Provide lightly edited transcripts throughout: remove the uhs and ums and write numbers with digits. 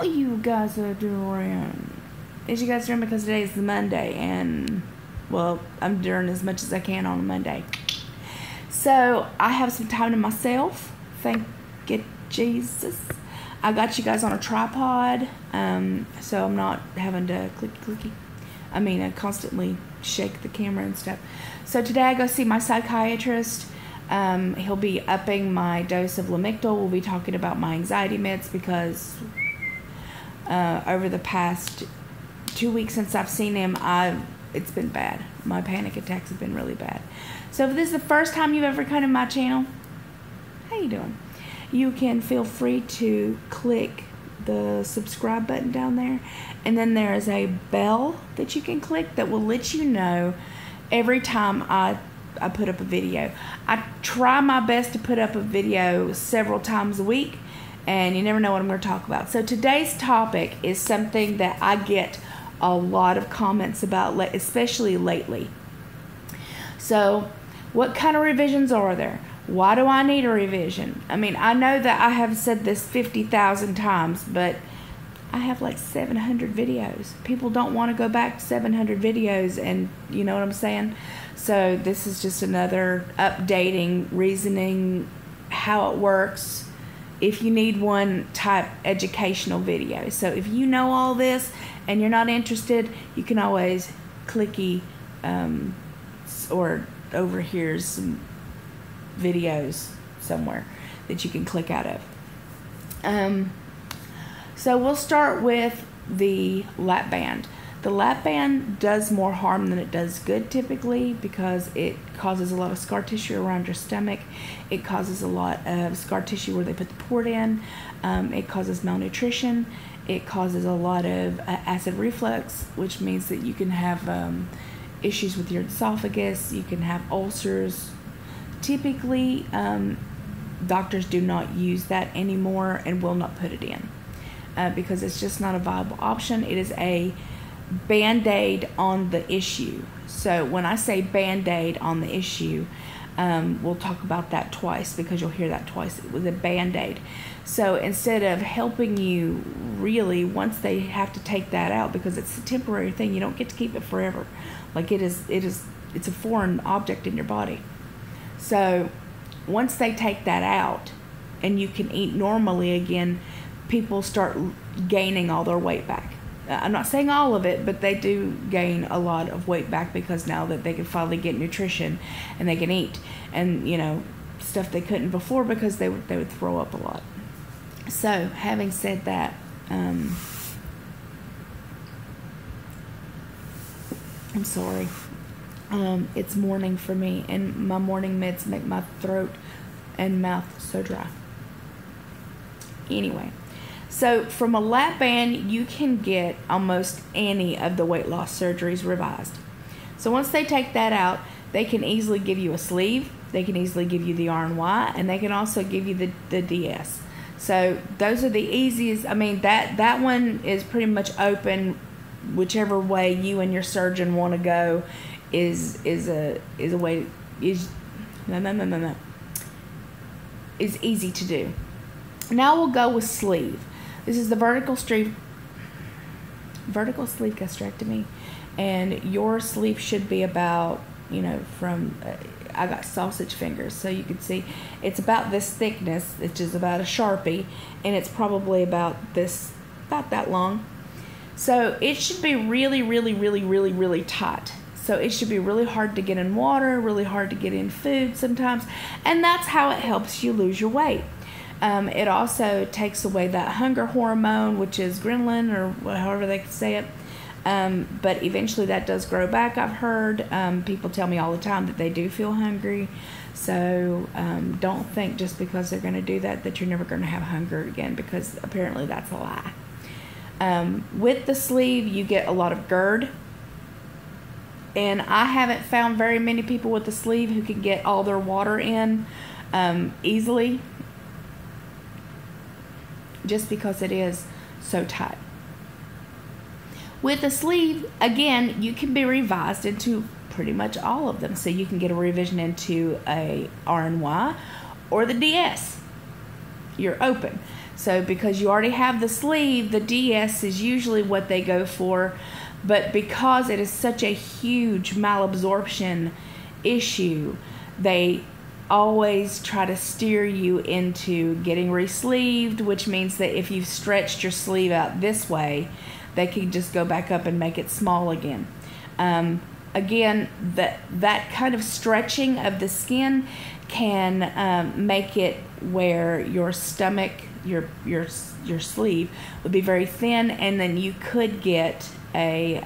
you guys are doing? Is you guys doing? Because today is the Monday, and well, I'm doing as much as I can on a Monday. So I have some time to myself. Thank you, Jesus. I got you guys on a tripod, so I'm not having to clicky. I constantly shake the camera and stuff. So today I go see my psychiatrist. He'll be upping my dose of Lamictal. We'll be talking about my anxiety meds because over the past 2 weeks since I've seen him, it's been bad. My panic attacks have been really bad. So if this is the first time you've ever come to my channel, how you doing? You can feel free to click the subscribe button down there, and then there is a bell that you can click that will let you know every time I put up a video. I try my best to put up a video several times a week, and you never know what I'm going to talk about. So today's topic is something that I get a lot of comments about, especially lately. So what kind of revisions are there? Why do I need a revision? I know that I have said this 50,000 times, but I have like 700 videos. People don't want to go back 700 videos, and you know what I'm saying? So this is just another updating, reasoning, how it works. If you need one type educational video. So if you know all this and you're not interested, you can always clicky or over here's some videos somewhere that you can click out of. So we'll start with the lap band. The lap band does more harm than it does good typically because it causes a lot of scar tissue around your stomach. It causes a lot of scar tissue where they put the port in. It causes malnutrition. It causes a lot of acid reflux, which means that you can have issues with your esophagus. You can have ulcers. Typically, doctors do not use that anymore and will not put it in because it's just not a viable option. It is a Band-Aid on the issue. So when I say Band-Aid on the issue, we'll talk about that twice because you'll hear that twice. It was a Band-Aid. So instead of helping you really, once they have to take that out, because it's a temporary thing, you don't get to keep it forever. Like it's a foreign object in your body. So once they take that out and you can eat normally again, people start gaining all their weight back. I'm not saying all of it, but they do gain a lot of weight back because now that they can finally get nutrition and they can eat, and stuff they couldn't before because they would throw up a lot. So having said that, I'm sorry. It's morning for me, and my morning meds make my throat and mouth so dry. Anyway, so from a lap band, you can get almost any of the weight loss surgeries revised. So once they take that out, they can easily give you a sleeve, they can easily give you the R&Y, and they can also give you the DS. So those are the easiest. That one is pretty much open, whichever way you and your surgeon want to go. Is easy to do. Now we'll go with sleeve. This is the vertical sleeve gastrectomy, and your sleeve should be about I got sausage fingers, so you can see it's about this thickness, which is about a Sharpie, and it's probably about that long. So it should be really, really, really, really, really tight. So it should be really hard to get in water, really hard to get in food sometimes, and that's how it helps you lose your weight. It also takes away that hunger hormone, which is ghrelin, or however they can say it. But eventually that does grow back, I've heard. People tell me all the time that they do feel hungry. So don't think just because they're going to do that you're never going to have hunger again, because apparently that's a lie. With the sleeve, you get a lot of GERD. And I haven't found very many people with the sleeve who can get all their water in easily, just because it is so tight. With the sleeve, again, you can be revised into pretty much all of them. So you can get a revision into a R&Y or the DS. you're open. So because you already have the sleeve, the DS is usually what they go for. But because it is such a huge malabsorption issue, they always try to steer you into getting re-sleeved, which means that if you've stretched your sleeve out this way, they can just go back up and make it small again. Again, that kind of stretching of the skin can make it where your stomach, your sleeve would be very thin, and then you could get a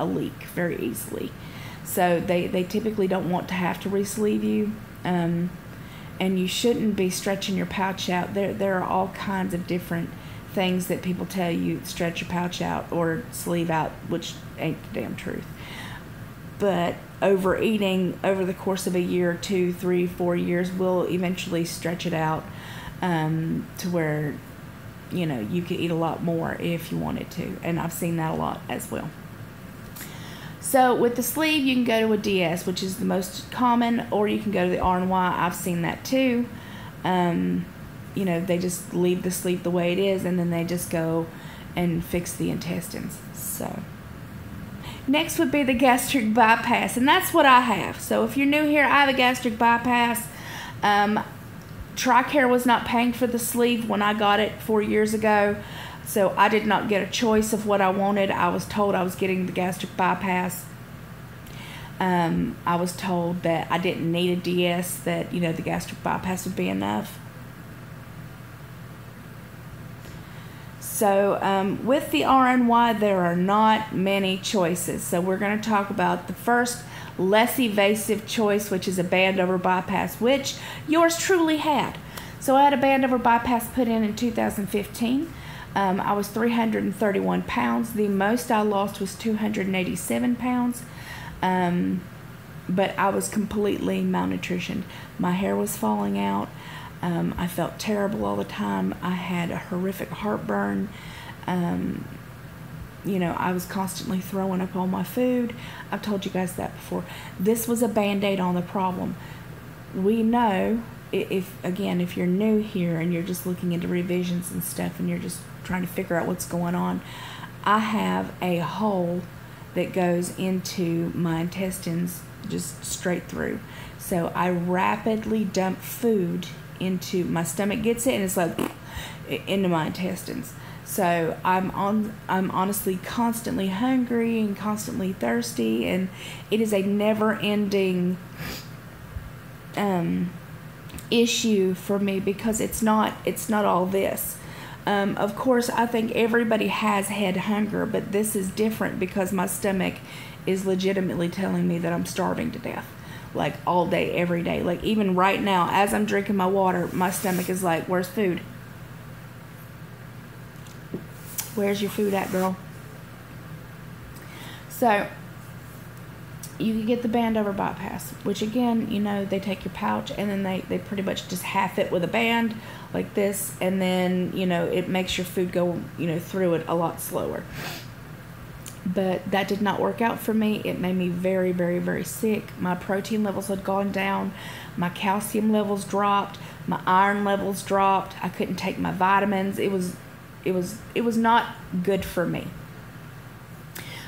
leak very easily. So they typically don't want to have to re-sleeve you, and you shouldn't be stretching your pouch out. There are all kinds of different things that people tell you, stretch your pouch out or sleeve out, which ain't the damn truth. But overeating over the course of a year, 2, 3, 4 years will eventually stretch it out to where, you know, you could eat a lot more if you wanted to. And I've seen that a lot as well. So with the sleeve, you can go to a DS, which is the most common, or you can go to the R&Y. I've seen that too. You know, they just leave the sleeve the way it is, and then they just go and fix the intestines. So next would be the gastric bypass, and that's what I have. So if you're new here, I have a gastric bypass. TRICARE was not paying for the sleeve when I got it 4 years ago, so I did not get a choice of what I wanted. I was told I was getting the gastric bypass. I was told that I didn't need a DS, that, you know, the gastric bypass would be enough. So with the R&Y, there are not many choices. So we're going to talk about the first less evasive choice, which is a band-over bypass, which yours truly had. So I had a band-over bypass put in 2015. I was 331 pounds. The most I lost was 287 pounds. But I was completely malnutritioned. My hair was falling out. I felt terrible all the time. I had a horrific heartburn. You know, I was constantly throwing up all my food. I've told you guys that before. This was a Band-Aid on the problem. We know, if you're new here and you're just looking into revisions and stuff and you're just trying to figure out what's going on, I have a hole that goes into my intestines just straight through. So I rapidly dump food into my stomach, gets it, and it's like into my intestines. So I'm honestly constantly hungry and constantly thirsty, and it is a never-ending issue for me because it's not all this. Of course, I think everybody has head hunger, but this is different because my stomach is legitimately telling me that I'm starving to death. Like all day, every day. Like even right now, as I'm drinking my water, my stomach is like, where's food? Where's your food at, girl? So you can get the band-over bypass, which again, you know, they take your pouch and then they pretty much just half it with a band like this, and then, you know, it makes your food go, you know, through it a lot slower. But that did not work out for me. It made me very, very, very sick. My protein levels had gone down. My calcium levels dropped. My iron levels dropped. I couldn't take my vitamins. It was not good for me.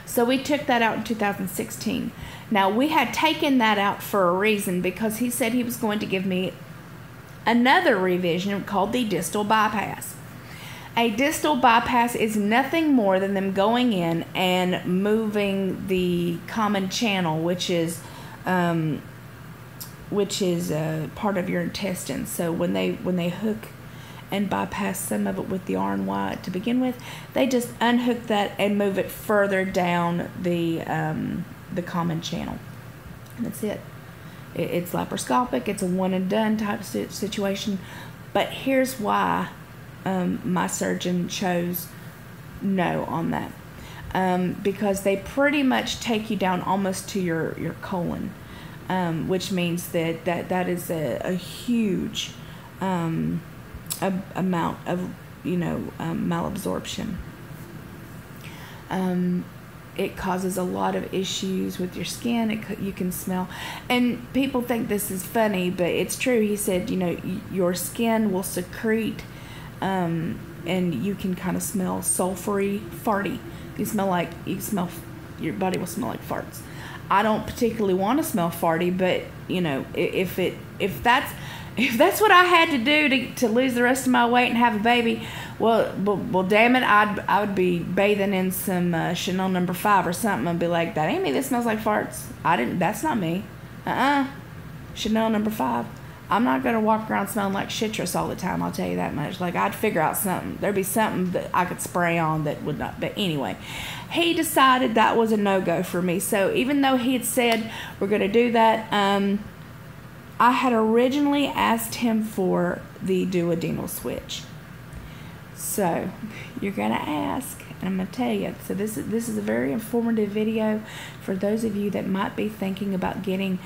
So we took that out in 2016. Now, we had taken that out for a reason, because he said he was going to give me another revision called the distal bypass. A distal bypass is nothing more than them going in and moving the common channel, which is part of your intestines. So when they hook and bypass some of it with the R&Y to begin with, they just unhook that and move it further down the common channel. And that's it. It's laparoscopic. It's a one and done type situation. But here's why my surgeon chose no on that. Because they pretty much take you down almost to your colon, which means that is a huge amount of, you know, malabsorption. It causes a lot of issues with your skin. You can smell, and people think this is funny, but it's true. He said, you know, your skin will secrete and you can kind of smell sulfury, farty. Your body will smell like farts. I don't particularly want to smell farty, but you know, if that's what I had to do to lose the rest of my weight and have a baby, well, damn it, I would be bathing in some Chanel No. 5 or something and be like, that ain't me. This smells like farts. That's not me. Chanel No. 5. I'm not gonna walk around smelling like citrus all the time. I'll tell you that much. Like, I'd figure out something. There'd be something that I could spray on that would not. But anyway, he decided that was a no-go for me. So even though he had said we're gonna do that, I had originally asked him for the duodenal switch. So you're gonna ask, and I'm gonna tell you. So this is a very informative video for those of you that might be thinking about getting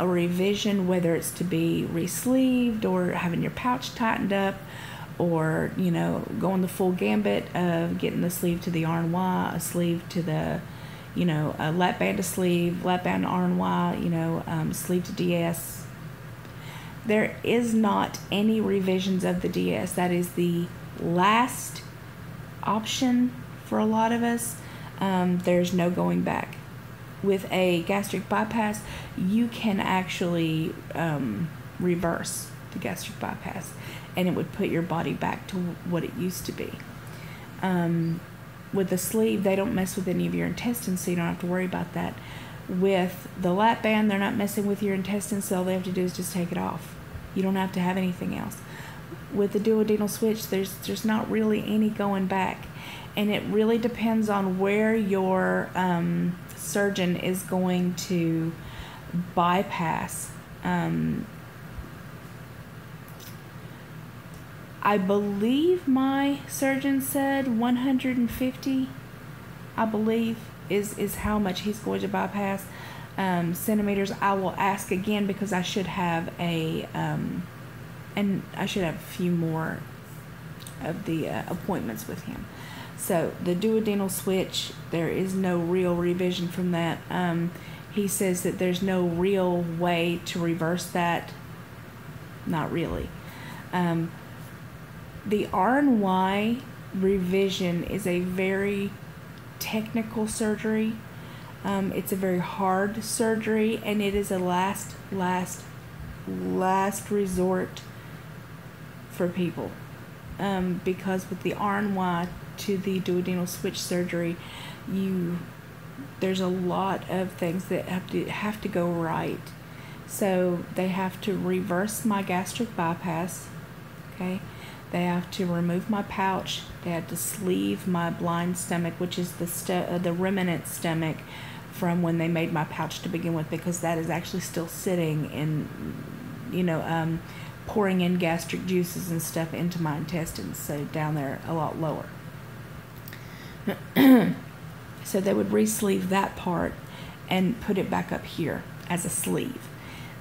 a revision, whether it's to be re-sleeved or having your pouch tightened up, or you know, going the full gambit of getting the sleeve to the RNY, a sleeve to the, you know, a lap band to sleeve, lap band to RNY, you know, sleeve to DS. There is not any revisions of the DS. That is the last option for a lot of us. There's no going back. With a gastric bypass, you can actually reverse the gastric bypass, and it would put your body back to what it used to be. With the sleeve, they don't mess with any of your intestines, so you don't have to worry about that. With the lap band, they're not messing with your intestines, so all they have to do is just take it off. You don't have to have anything else. With the duodenal switch, there's not really any going back, and it really depends on where your surgeon is going to bypass. I believe my surgeon said 150, I believe, is how much he's going to bypass centimeters. I will ask again, because I should have and I should have a few more of the appointments with him. So the duodenal switch, there is no real revision from that. He says that there's no real way to reverse that. Not really. The RNY revision is a very technical surgery. It's a very hard surgery, and it is a last resort for people. Because with the RNY to the duodenal switch surgery, there's a lot of things that have to go right. So they have to reverse my gastric bypass, okay? They have to remove my pouch. They have to sleeve my blind stomach, which is the remnant stomach from when they made my pouch to begin with, because that is actually still sitting in, you know, pouring in gastric juices and stuff into my intestines, so down there a lot lower. So they would re-sleeve that part and put it back up here as a sleeve.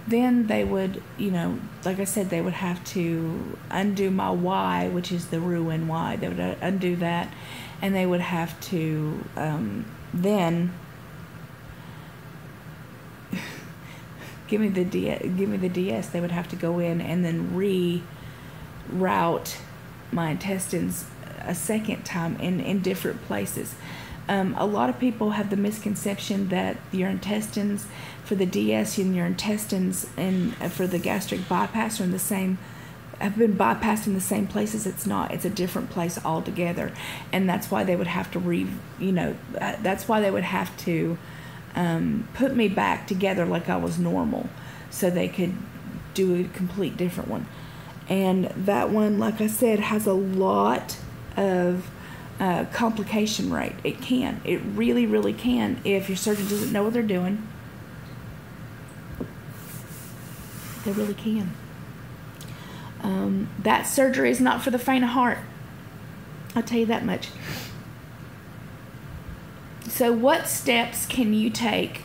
Then they would, you know, like I said, they would have to undo my Y, which is the Roux-en Y. They would undo that, and they would have to then give me the DS. They would have to go in and then reroute my intestines a second time in different places. A lot of people have the misconception that your intestines for the DS and your intestines and for the gastric bypass are in the same, have been bypassed in the same places. It's not. It's a different place altogether, and that's why they would have to that's why they would have to put me back together like I was normal, so they could do a complete different one. And that one, like I said, has a lot of complication rate. It really, really can, if your surgeon doesn't know what they're doing. They really can. That surgery is not for the faint of heart. I'll tell you that much. So what steps can you take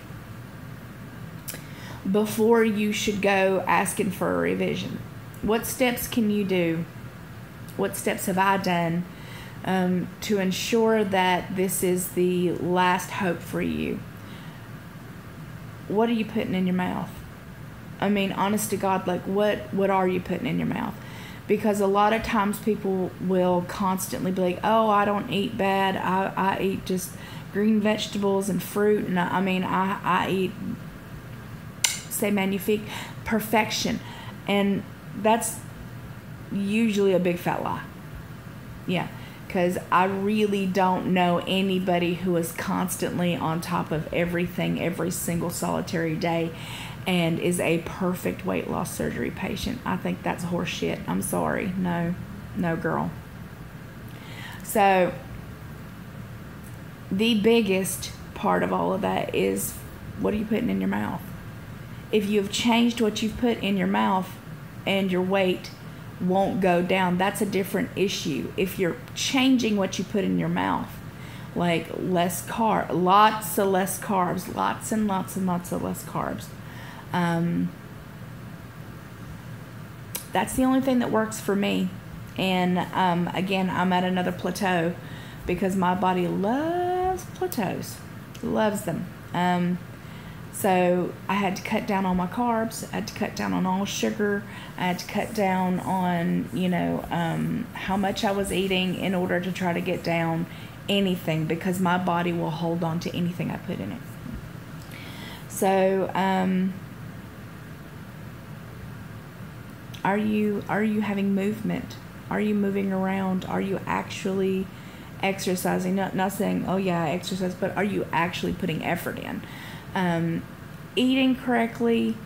before you should go asking for a revision? What steps can you do? What steps have I done to ensure that this is the last hope for you? What are you putting in your mouth? I mean, honest to God, like what are you putting in your mouth? because a lot of times people will constantly be like, oh, I don't eat bad, I eat just green vegetables and fruit, and I eat, c'est magnifique, perfection. And that's usually a big fat lie. Yeah, because I really don't know anybody who is constantly on top of everything every single solitary day and is a perfect weight loss surgery patient. I think that's horse shit. I'm sorry. No, girl. So the biggest part of all of that is, what are you putting in your mouth? If you've changed what you've put in your mouth and your weight won't go down, that's a different issue. If you're changing what you put in your mouth, like lots of less carbs, lots and lots of less carbs, that's the only thing that works for me. And again, I'm at another plateau because my body loves plateaus, loves them. So I had to cut down on my carbs. I had to cut down on all sugar. I had to cut down on, how much I was eating in order to try to get down anything, because my body will hold on to anything I put in it. So, are you having movement? Are you moving around? Are you actually exercising? Not saying, oh yeah, I exercise, but are you actually putting effort in? Eating correctly,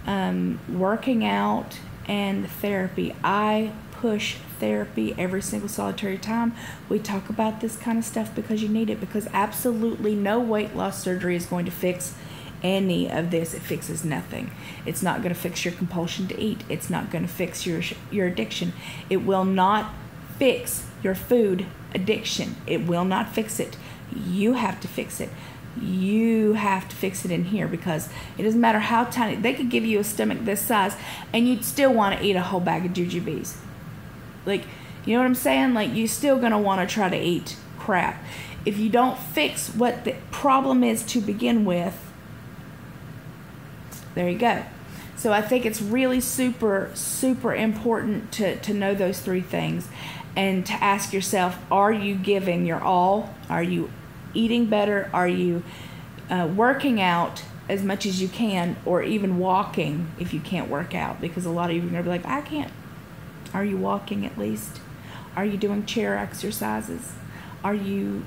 working out, and therapy. I push therapy every single solitary time we talk about this kind of stuff, because you need it, because absolutely no weight loss surgery is going to fix any of this. It fixes nothing. It's not going to fix your compulsion to eat. It's not going to fix your addiction. It will not fix your food addiction. It will not fix it. You have to fix it. You have to fix it in here, because it doesn't matter how tiny. They could give you a stomach this size and you'd still want to eat a whole bag of jujubes. Like, you know what I'm saying? Like, you're still going to want to try to eat crap. If you don't fix what the problem is to begin with, there you go. So I think it's really super, super important to know those three things, and to ask yourself, are you giving your all? Are you eating better? Are you working out as much as you can, or even walking if you can't work out? Because a lot of you are going to be like, I can't. Are you walking at least? Are you doing chair exercises? Are you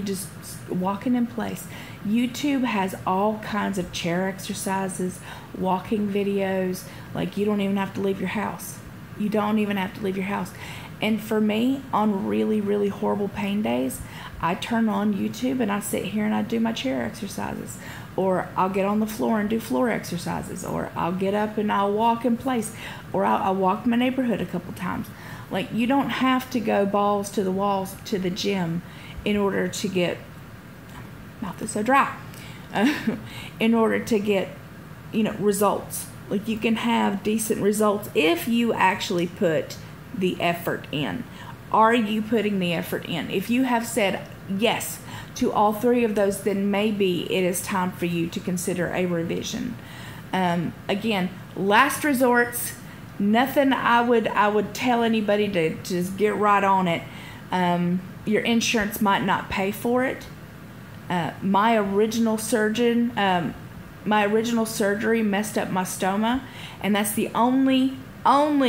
just walking in place? YouTube has all kinds of chair exercises, walking videos. Like, you don't even have to leave your house. You don't even have to leave your house. And for me, on really, really horrible pain days, I turn on YouTube and I sit here and I do my chair exercises. Or I'll get on the floor and do floor exercises. Or I'll get up and I'll walk in place. Or I'll walk my neighborhood a couple times. Like, you don't have to go balls to the walls to the gym in order to get, mouth is so dry, in order to get, results. Like, you can have decent results if you actually put the effort in. Are you putting the effort in? If you have said yes to all three of those, then maybe it is time for you to consider a revision. Again, last resorts. Nothing I would tell anybody to just get right on it. Your insurance might not pay for it. My original surgery messed up my stoma, and that's the only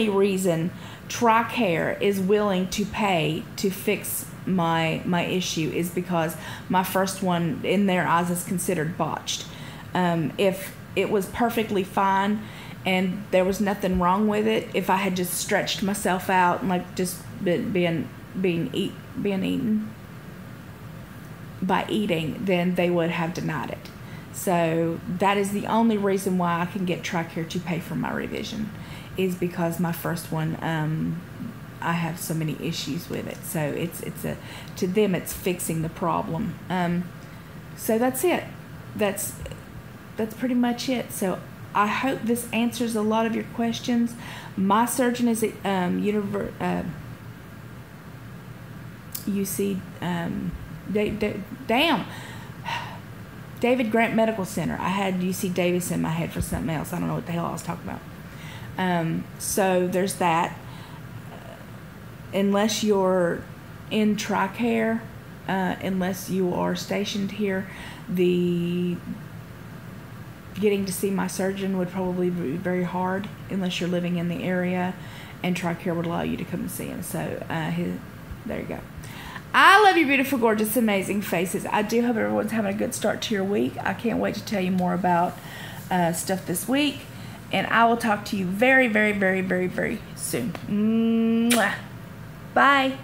reason TRICARE is willing to pay to fix my issue, is because my first one, in their eyes, is considered botched. If it was perfectly fine and there was nothing wrong with it, if I had just stretched myself out and like just being eaten by eating, then they would have denied it. So that is the only reason why I can get TRICARE to pay for my revision, is because my first one, I have so many issues with it. So to them it's fixing the problem. So that's it. That's pretty much it. So I hope this answers a lot of your questions. My surgeon is at UC David Grant Medical Center. I had UC Davis in my head for something else. I don't know what the hell I was talking about. So there's that. unless you're in TRICARE, unless you are stationed here, the getting to see my surgeon would probably be very hard unless you're living in the area, and TRICARE would allow you to come and see him. So there you go. I love you, beautiful, gorgeous, amazing faces. I do hope everyone's having a good start to your week. I can't wait to tell you more about stuff this week, and I will talk to you very, very, very, very, very soon. Mwah. Bye.